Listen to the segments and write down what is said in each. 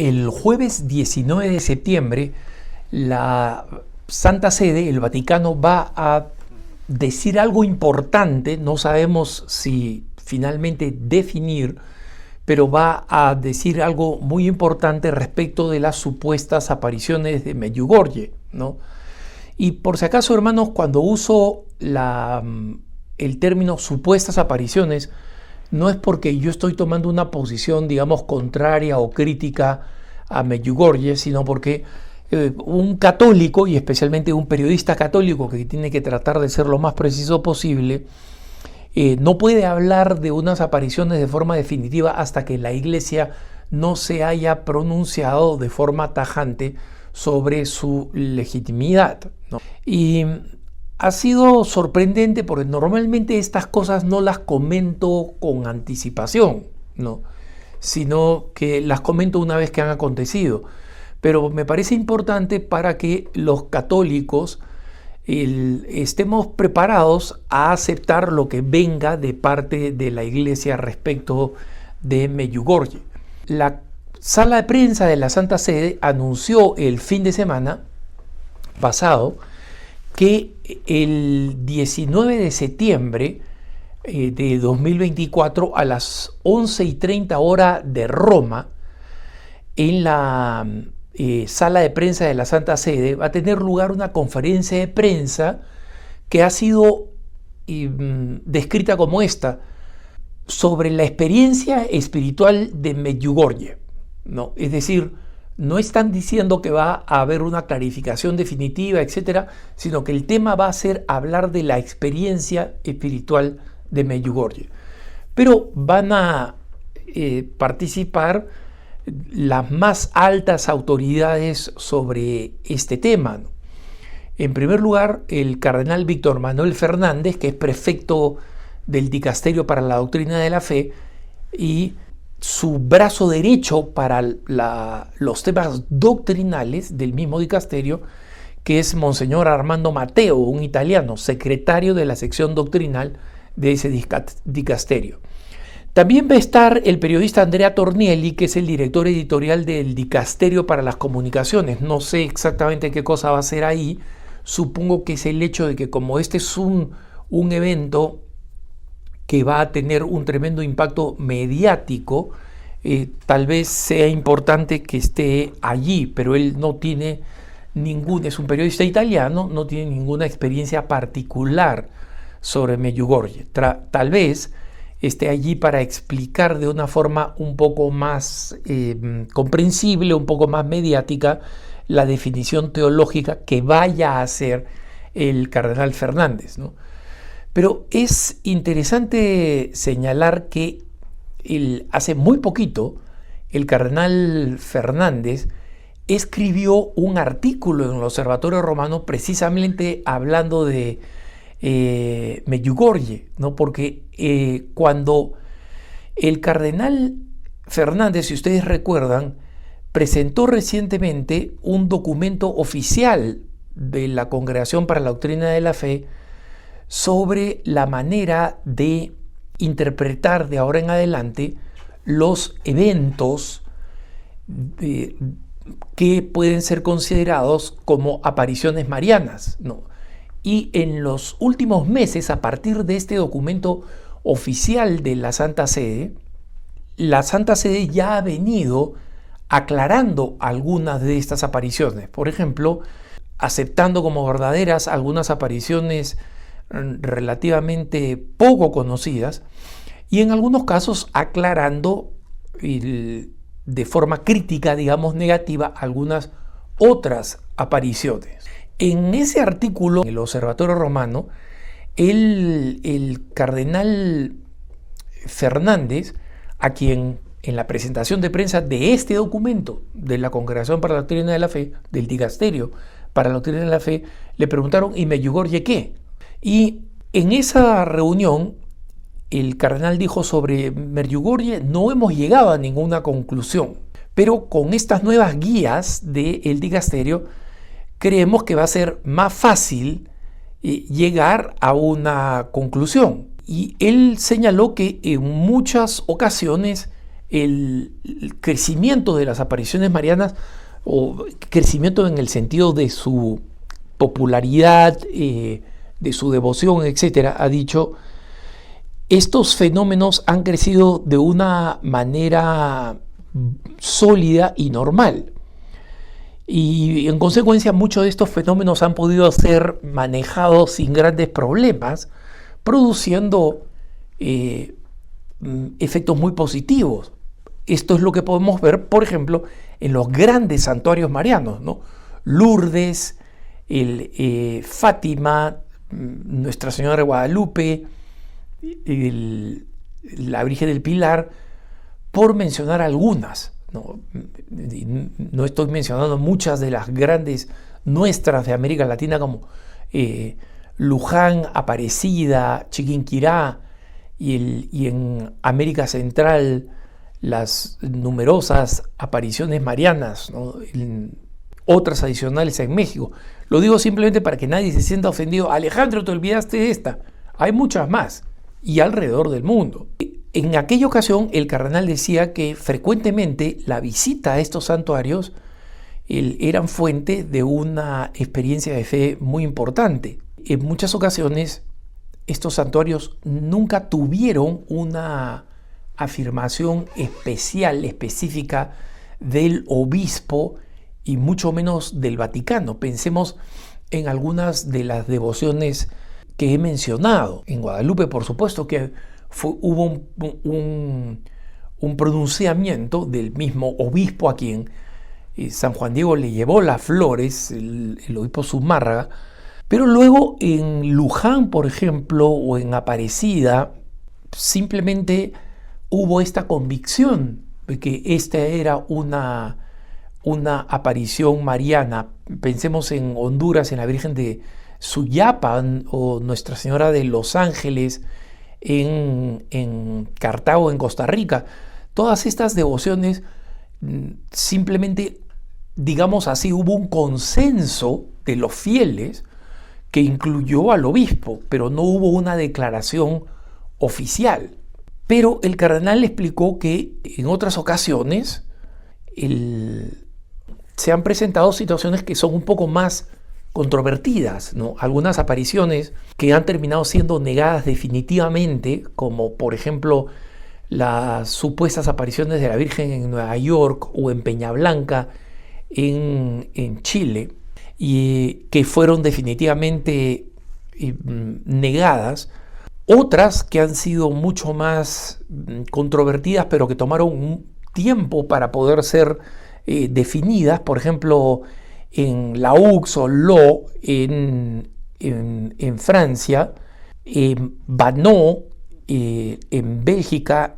El jueves 19 de septiembre, la Santa Sede, el Vaticano, va a decir algo importante, no sabemos si finalmente definir, pero va a decir algo muy importante respecto de las supuestas apariciones de Medjugorje, ¿no? Y por si acaso, hermanos, cuando uso el término supuestas apariciones, no es porque yo estoy tomando una posición, digamos, contraria o crítica a Medjugorje, sino porque un católico, y especialmente un periodista católico que tiene que tratar de ser lo más preciso posible, no puede hablar de unas apariciones de forma definitiva hasta que la Iglesia no se haya pronunciado de forma tajante sobre su legitimidad, ¿no? Y ha sido sorprendente porque normalmente estas cosas no las comento con anticipación, ¿no? Sino que las comento una vez que han acontecido. Pero me parece importante para que los católicos estemos preparados a aceptar lo que venga de parte de la Iglesia respecto de Medjugorje. La sala de prensa de la Santa Sede anunció el fin de semana pasado que el 19 de septiembre de 2024 a las 11:30 hora de Roma, en la sala de prensa de la Santa Sede, va a tener lugar una conferencia de prensa que ha sido descrita como esta, sobre la experiencia espiritual de Medjugorje, ¿no? Es decir, no están diciendo que va a haber una clarificación definitiva, etcétera, sino que el tema va a ser hablar de la experiencia espiritual de Medjugorje. Pero van a participar las más altas autoridades sobre este tema, ¿no? En primer lugar, el cardenal Víctor Manuel Fernández, que es prefecto del Dicasterio para la Doctrina de la Fe, y su brazo derecho para los temas doctrinales del mismo dicasterio, que es Monseñor Armando Matteo, un italiano, secretario de la sección doctrinal de ese dicasterio. También va a estar el periodista Andrea Tornielli, que es el director editorial del Dicasterio para las Comunicaciones. No sé exactamente qué cosa va a hacer ahí. Supongo que es el hecho de que como este es un evento que va a tener un tremendo impacto mediático, tal vez sea importante que esté allí, pero él no tiene es un periodista italiano, no tiene ninguna experiencia particular sobre Medjugorje. Tal vez esté allí para explicar de una forma un poco más comprensible, un poco más mediática, la definición teológica que vaya a hacer el cardenal Fernández, ¿no? Pero es interesante señalar que hace muy poquito el cardenal Fernández escribió un artículo en el Observatorio Romano precisamente hablando de Medjugorje, ¿no? Porque cuando el cardenal Fernández, si ustedes recuerdan, presentó recientemente un documento oficial de la Congregación para la Doctrina de la Fe sobre la manera de interpretar de ahora en adelante los eventos que pueden ser considerados como apariciones marianas, ¿no? Y en los últimos meses, a partir de este documento oficial de la Santa Sede ya ha venido aclarando algunas de estas apariciones. Por ejemplo, aceptando como verdaderas algunas apariciones relativamente poco conocidas y en algunos casos aclarando de forma crítica, digamos negativa, algunas otras apariciones. En ese artículo, en el Observatorio Romano, el cardenal Fernández, a quien en la presentación de prensa de este documento de la Congregación para la Doctrina de la Fe, del Dicasterio para la Doctrina de la Fe, le preguntaron: ¿y Medjugorje qué? Y en esa reunión el cardenal dijo: sobre Medjugorje no hemos llegado a ninguna conclusión, pero con estas nuevas guías del dicasterio creemos que va a ser más fácil llegar a una conclusión. Y él señaló que en muchas ocasiones el crecimiento de las apariciones marianas, o crecimiento en el sentido de su popularidad, de su devoción, etcétera, ha dicho: estos fenómenos han crecido de una manera sólida y normal. Y en consecuencia muchos de estos fenómenos han podido ser manejados sin grandes problemas, produciendo efectos muy positivos. Esto es lo que podemos ver, por ejemplo, en los grandes santuarios marianos, ¿no? Lourdes, Fátima, Nuestra Señora de Guadalupe, la Virgen del Pilar, por mencionar algunas, ¿no? No estoy mencionando muchas de las grandes nuestras de América Latina, como Luján, Aparecida, Chiquinquirá, y en América Central las numerosas apariciones marianas, ¿no? Otras adicionales en México. Lo digo simplemente para que nadie se sienta ofendido. Alejandro, te olvidaste de esta. Hay muchas más, y alrededor del mundo. En aquella ocasión el cardenal decía que frecuentemente la visita a estos santuarios eran fuente de una experiencia de fe muy importante. En muchas ocasiones estos santuarios nunca tuvieron una afirmación especial, específica del obispo, y mucho menos del Vaticano. Pensemos en algunas de las devociones que he mencionado. En Guadalupe, por supuesto, que hubo un pronunciamiento del mismo obispo a quien San Juan Diego le llevó las flores, el obispo Zumárraga. Pero luego en Luján, por ejemplo, o en Aparecida, simplemente hubo esta convicción de que esta era una aparición mariana. Pensemos en Honduras, en la Virgen de Suyapan, o Nuestra Señora de Los Ángeles en Cartago, en Costa Rica. Todas estas devociones, simplemente, digamos así, hubo un consenso de los fieles que incluyó al obispo, pero no hubo una declaración oficial. Pero el cardenal explicó que en otras ocasiones se han presentado situaciones que son un poco más controvertidas, ¿no? Algunas apariciones que han terminado siendo negadas definitivamente, como por ejemplo las supuestas apariciones de la Virgen en Nueva York o en Peña Blanca en Chile, y que fueron definitivamente negadas. Otras que han sido mucho más controvertidas, pero que tomaron un tiempo para poder ser definidas, por ejemplo, en la Laux o Lo en Francia, Vanneau en Bélgica,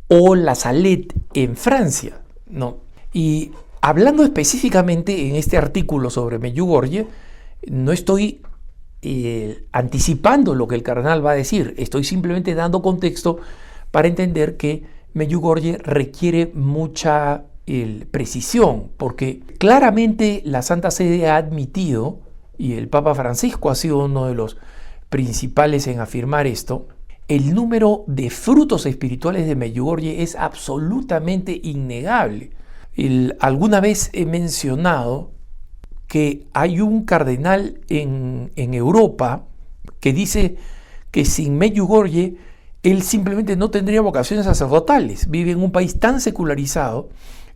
o La Salette en Francia, ¿no? Y hablando específicamente en este artículo sobre Medjugorje, no estoy anticipando lo que el cardenal va a decir, estoy simplemente dando contexto para entender que Medjugorje requiere mucha precisión, porque claramente la Santa Sede ha admitido, y el Papa Francisco ha sido uno de los principales en afirmar esto, el número de frutos espirituales de Medjugorje es absolutamente innegable. Alguna vez he mencionado que hay un cardenal en Europa que dice que sin Medjugorje él simplemente no tendría vocaciones sacerdotales. Vive en un país tan secularizado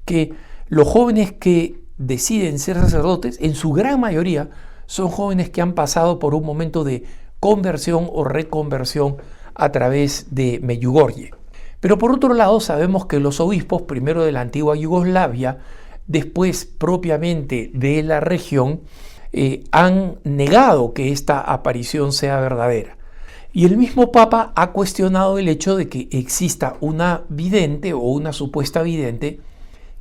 que los jóvenes que deciden ser sacerdotes, en su gran mayoría, son jóvenes que han pasado por un momento de conversión o reconversión a través de Medjugorje. Pero por otro lado, sabemos que los obispos, primero de la antigua Yugoslavia, después propiamente de la región, han negado que esta aparición sea verdadera. Y el mismo Papa ha cuestionado el hecho de que exista una vidente o una supuesta vidente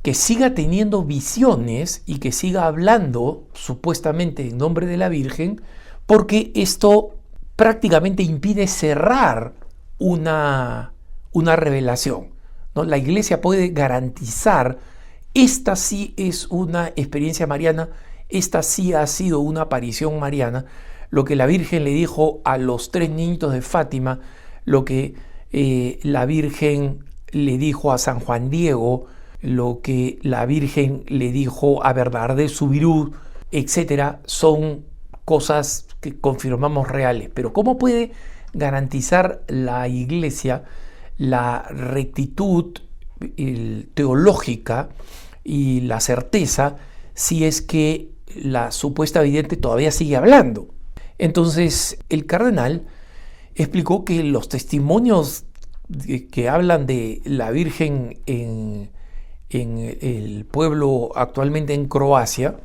que siga teniendo visiones y que siga hablando supuestamente en nombre de la Virgen, porque esto prácticamente impide cerrar una revelación, ¿no? La Iglesia puede garantizar: esta sí es una experiencia mariana, esta sí ha sido una aparición mariana, lo que la Virgen le dijo a los 3 niñitos de Fátima, lo que la Virgen le dijo a San Juan Diego, lo que la Virgen le dijo a Bernardé Soubirous, etcétera, son cosas que confirmamos reales. Pero ¿cómo puede garantizar la Iglesia la rectitud teológica y la certeza si es que la supuesta vidente todavía sigue hablando? Entonces el cardenal explicó que los testimonios que hablan de la Virgen en el pueblo actualmente en Croacia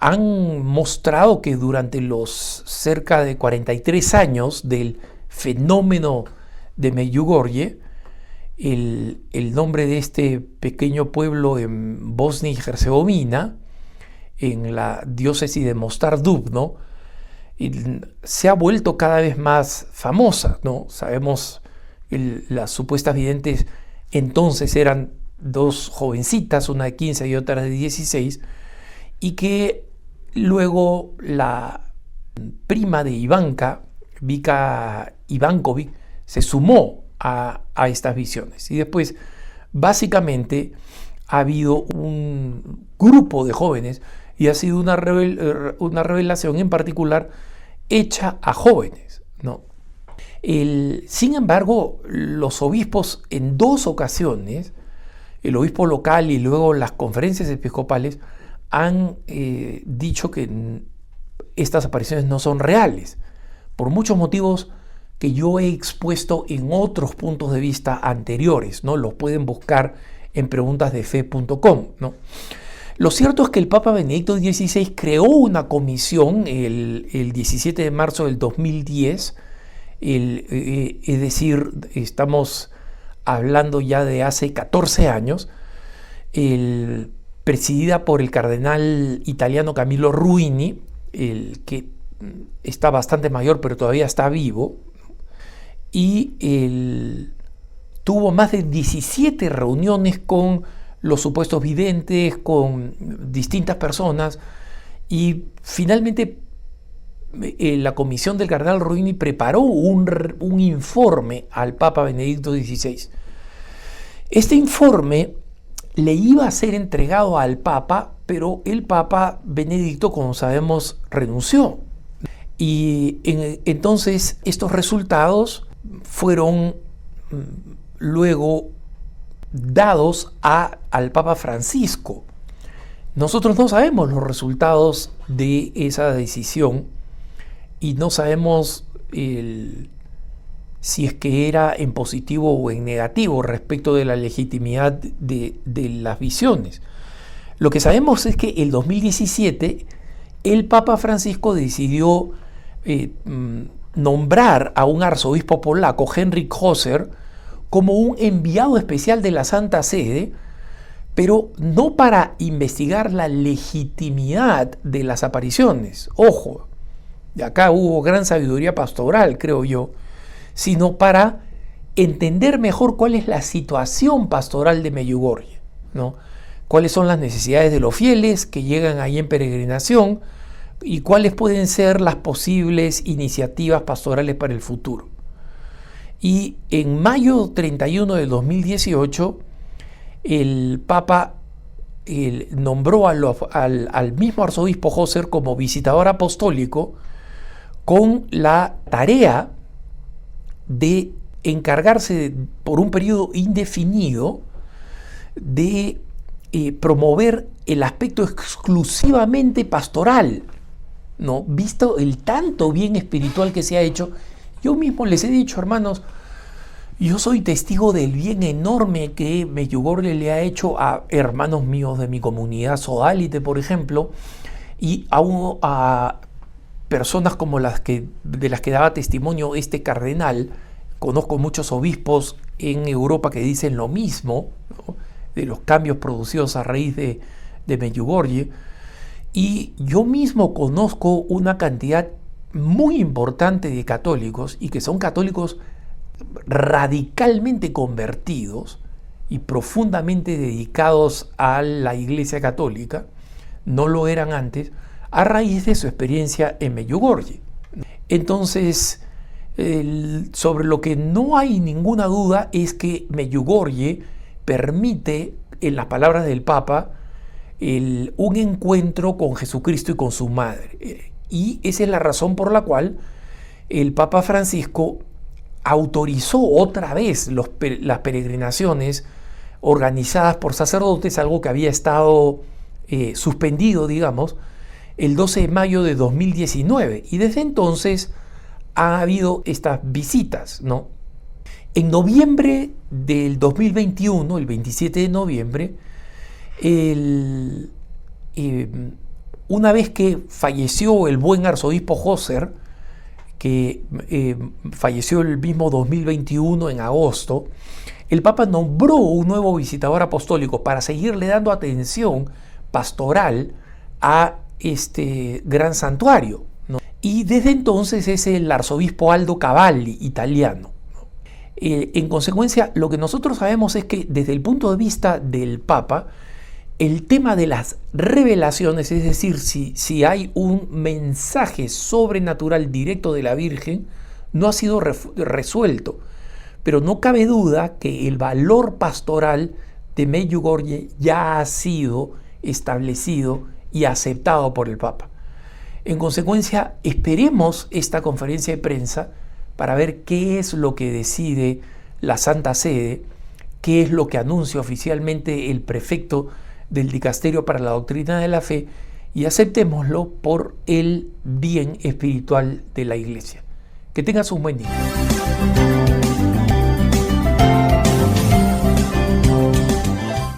han mostrado que durante los cerca de 43 años del fenómeno de Medjugorje, el nombre de este pequeño pueblo en Bosnia y Herzegovina, en la diócesis de Mostar Dubno, se ha vuelto cada vez más famosa, ¿no? Sabemos que las supuestas videntes entonces eran dos jovencitas, una de 15 y otra de 16, y que luego la prima de Ivanka, Vika Ivankovic, se sumó a estas visiones. Y después, básicamente, ha habido un grupo de jóvenes y ha sido una revelación en particular hecha a jóvenes, ¿no? Sin embargo, los obispos en dos ocasiones, el obispo local y luego las conferencias episcopales, han dicho que estas apariciones no son reales, por muchos motivos que yo he expuesto en otros puntos de vista anteriores, ¿no? Los pueden buscar en preguntasdefe.com, ¿no? Lo cierto es que el Papa Benedicto XVI creó una comisión el 17 de marzo del 2010, es decir, estamos hablando ya de hace 14 años, presidida por el cardenal italiano Camillo Ruini, el que está bastante mayor pero todavía está vivo, y tuvo más de 17 reuniones con los supuestos videntes, con distintas personas, y finalmente la comisión del cardenal Ruini preparó un informe al Papa Benedicto XVI. Este informe le iba a ser entregado al Papa, pero el Papa Benedicto, como sabemos, renunció. Y entonces estos resultados fueron luego dados al Papa Francisco. Nosotros no sabemos los resultados de esa decisión y no sabemos si es que era en positivo o en negativo respecto de la legitimidad de las visiones. Lo que sabemos es que el 2017 el Papa Francisco decidió nombrar a un arzobispo polaco, Henryk Hoser, como un enviado especial de la Santa Sede, pero no para investigar la legitimidad de las apariciones. Ojo, de acá hubo gran sabiduría pastoral, creo yo, sino para entender mejor cuál es la situación pastoral de Medjugorje, ¿no? Cuáles son las necesidades de los fieles que llegan ahí en peregrinación y cuáles pueden ser las posibles iniciativas pastorales para el futuro. Y en mayo 31 de 2018, el Papa nombró al mismo arzobispo Hoser como visitador apostólico con la tarea de encargarse por un periodo indefinido de promover el aspecto exclusivamente pastoral, ¿no? Visto el tanto bien espiritual que se ha hecho. Yo mismo les he dicho, hermanos, yo soy testigo del bien enorme que Medjugorje le ha hecho a hermanos míos de mi comunidad sodálite, por ejemplo, y a personas como de las que daba testimonio este cardenal. Conozco muchos obispos en Europa que dicen lo mismo, ¿no?, de los cambios producidos a raíz de Medjugorje, y yo mismo conozco una cantidad muy importante de católicos, y que son católicos radicalmente convertidos y profundamente dedicados a la Iglesia Católica, no lo eran antes, a raíz de su experiencia en Medjugorje. Entonces, Sobre lo que no hay ninguna duda es que Medjugorje permite, en las palabras del Papa, un encuentro con Jesucristo y con su madre. Y esa es la razón por la cual el Papa Francisco autorizó otra vez las peregrinaciones organizadas por sacerdotes, algo que había estado suspendido, digamos, el 12 de mayo de 2019. Y desde entonces ha habido estas visitas, ¿no? En noviembre del 2021, el 27 de noviembre, una vez que falleció el buen arzobispo Husser, que falleció el mismo 2021 en agosto, el Papa nombró un nuevo visitador apostólico para seguirle dando atención pastoral a este gran santuario, ¿no? Y desde entonces es el arzobispo Aldo Cavalli, italiano. En consecuencia, lo que nosotros sabemos es que desde el punto de vista del Papa, el tema de las revelaciones, es decir, si hay un mensaje sobrenatural directo de la Virgen, no ha sido resuelto. Pero no cabe duda que el valor pastoral de Medjugorje ya ha sido establecido y aceptado por el Papa. En consecuencia, esperemos esta conferencia de prensa para ver qué es lo que decide la Santa Sede, qué es lo que anuncia oficialmente el prefecto del Dicasterio para la Doctrina de la Fe, y aceptémoslo por el bien espiritual de la Iglesia. Que tengas un buen día.